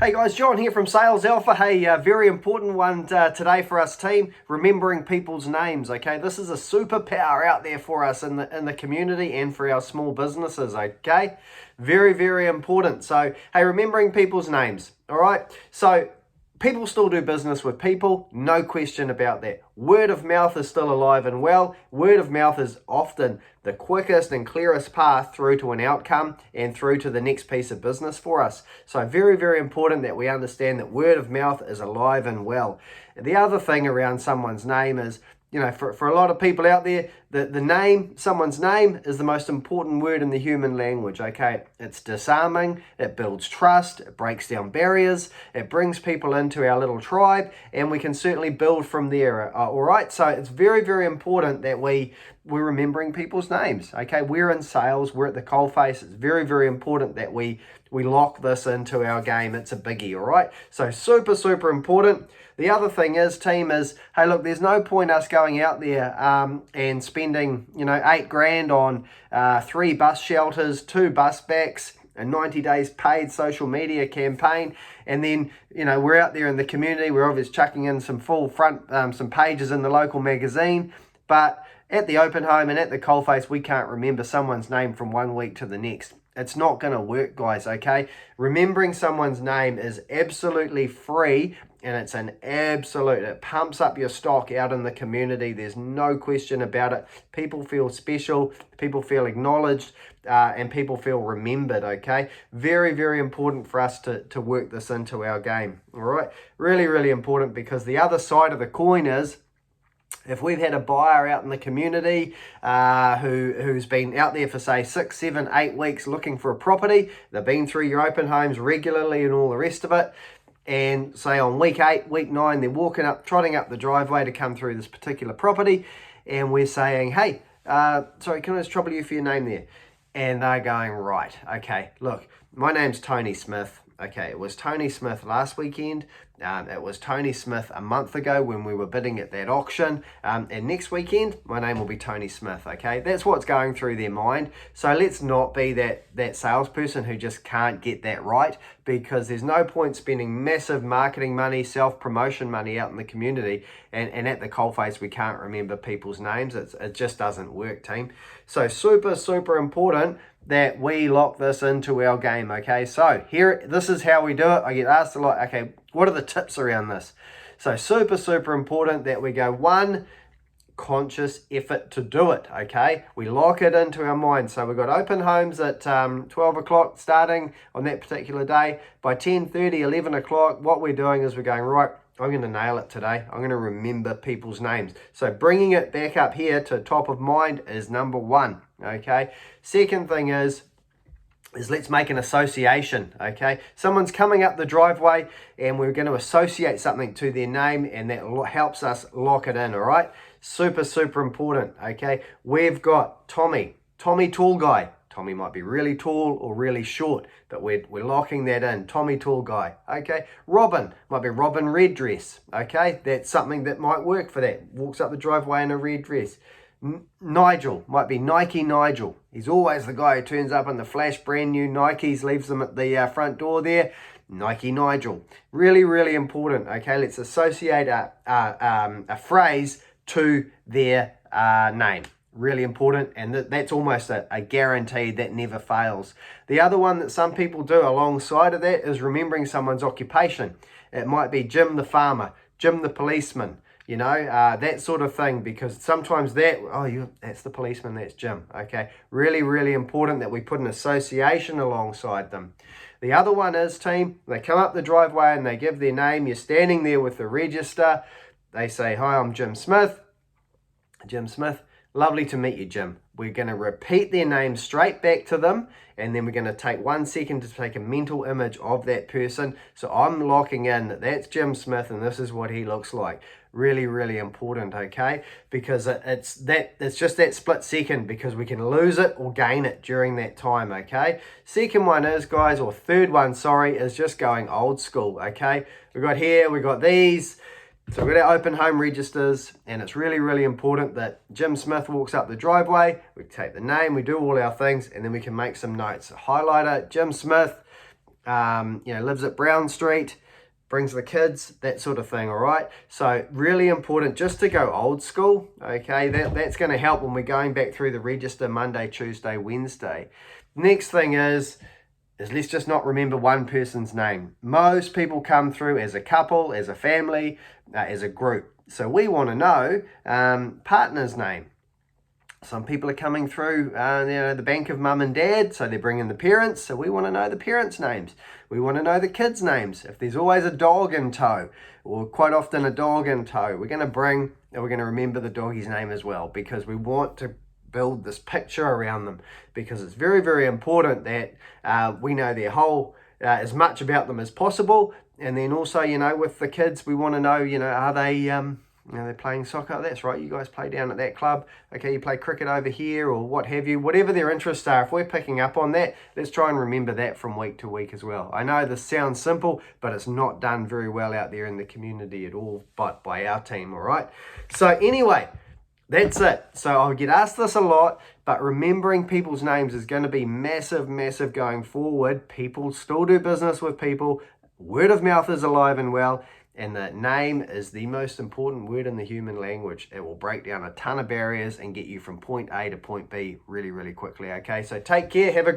Hey guys, John here from Sales Alpha. Hey, very important one today for us team, remembering people's names, okay? This is a superpower out there for us in the community and for our small businesses, okay? Very, very important. So, hey, remembering people's names, all right? So, people still do business with people, no question about that. Word of mouth is still alive and well. Word of mouth is often the quickest and clearest path through to an outcome and through to the next piece of business for us. So very, very important that we understand that word of mouth is alive and well. The other thing around someone's name is, you know, for a lot of people out there, the name, someone's name is the most important word in the human language, okay? It's disarming, it builds trust, it breaks down barriers, it brings people into our little tribe, and we can certainly build from there, all right? So it's very, very important that we're remembering people's names, okay? We're in sales, we're at the coalface. It's very, very important that we lock this into our game. It's a biggie, all right? So super, super important. The other thing is, team, is, hey, look, there's no point us going out there and spending, you know, $8,000 on 3 bus shelters, 2 bus backs, a 90 days paid social media campaign, and then, you know, we're out there in the community, we're obviously chucking in some full front, some pages in the local magazine, but at the open home and at the coalface, we can't remember someone's name from one week to the next. It's not going to work, guys, okay? Remembering someone's name is absolutely free, and it's an absolute, it pumps up your stock out in the community. There's no question about it. People feel special, people feel acknowledged, and people feel remembered, okay? Very, very important for us to work this into our game, all right? Really, really important, because the other side of the coin is, if we've had a buyer out in the community who's been out there for, say, 6, 7, 8 weeks looking for a property, they've been through your open homes regularly and all the rest of it, and say on week 8, week 9, they're walking up, trotting up the driveway to come through this particular property, and we're saying, hey, sorry, can I just trouble you for your name there? And they're going, right, okay, look, my name's Tony Smith. Okay, it was Tony Smith last weekend. It was Tony Smith a month ago when we were bidding at that auction. And next weekend, my name will be Tony Smith, okay? That's what's going through their mind. So let's not be that salesperson who just can't get that right, because there's no point spending massive marketing money, self-promotion money out in the community, and at the coalface we can't remember people's names. It just doesn't work, team. So super, super important that we lock this into our game, okay? So this is how we do it. I get asked a lot, okay, what are the tips around this? So super, super important that we go, 1, conscious effort to do it, okay? We lock it into our mind. So we've got open homes at 12 o'clock starting on that particular day. By 10:30, 11 o'clock, what we're doing is we're going, right, I'm going to nail it today. I'm going to remember people's names. So bringing it back up here to top of mind is number 1, okay? Second thing is let's make an association, okay? Someone's coming up the driveway and we're going to associate something to their name, and that helps us lock it in, all right? Super, super important, okay? We've got Tommy tall guy. Tommy might be really tall or really short, but we're locking that in. Tommy tall guy, okay? Robin, might be Robin red dress, okay? That's something that might work for that. Walks up the driveway in a red dress. Nigel, might be Nike Nigel. He's always the guy who turns up in the flash brand new Nikes, leaves them at the front door there. Nike Nigel. Really, really important, okay? Let's associate a phrase to their name. Really important, and that's almost a guarantee that never fails. The other one that some people do alongside of that is remembering someone's occupation. It might be Jim the farmer, Jim the policeman, you know, that sort of thing, because sometimes that's the policeman, that's Jim, okay? Really, really important that we put an association alongside them. The other one is, team, they come up the driveway and they give their name. You're standing there with the register. They say, hi, I'm Jim Smith. Jim Smith. Lovely to meet you, Jim. We're going to repeat their name straight back to them, and then we're going to take 1 second to take a mental image of that person. So I'm locking in that that's Jim Smith and this is what he looks like. Really, really important, okay? Because it's just that split second, because we can lose it or gain it during that time, okay? Second one is, guys, or third one, sorry, is just going old school, okay? We got these. So we've got our open home registers, and it's really, really important that Jim Smith walks up the driveway, we take the name, we do all our things, and then we can make some notes. Highlighter, Jim Smith, lives at Brown Street, brings the kids, that sort of thing, all right? So really important just to go old school, okay? That's going to help when we're going back through the register Monday, Tuesday, Wednesday. Next thing is let's just not remember one person's name. Most people come through as a couple, as a family, as a group. So we want to know partner's name. Some people are coming through, the bank of mum and dad, so they're bringing the parents. So we want to know the parents' names. We want to know the kids' names. If there's always a dog in tow, or quite often a dog in tow, we're going to remember the doggy's name as well, because we want to build this picture around them, because it's very, very important that we know their whole, as much about them as possible. And then also, with the kids, we want to know, are they... they're playing soccer. That's right, you guys play down at that club. Okay, you play cricket over here or what have you. Whatever their interests are, if we're picking up on that, let's try and remember that from week to week as well. I know this sounds simple, but it's not done very well out there in the community at all, but by our team, all right? So anyway, that's it. So I'll get asked this a lot, but remembering people's names is going to be massive, massive going forward. People still do business with people. Word of mouth is alive and well. And the name is the most important word in the human language. It will break down a ton of barriers and get you from point A to point B really, really quickly. Okay, so take care. Have a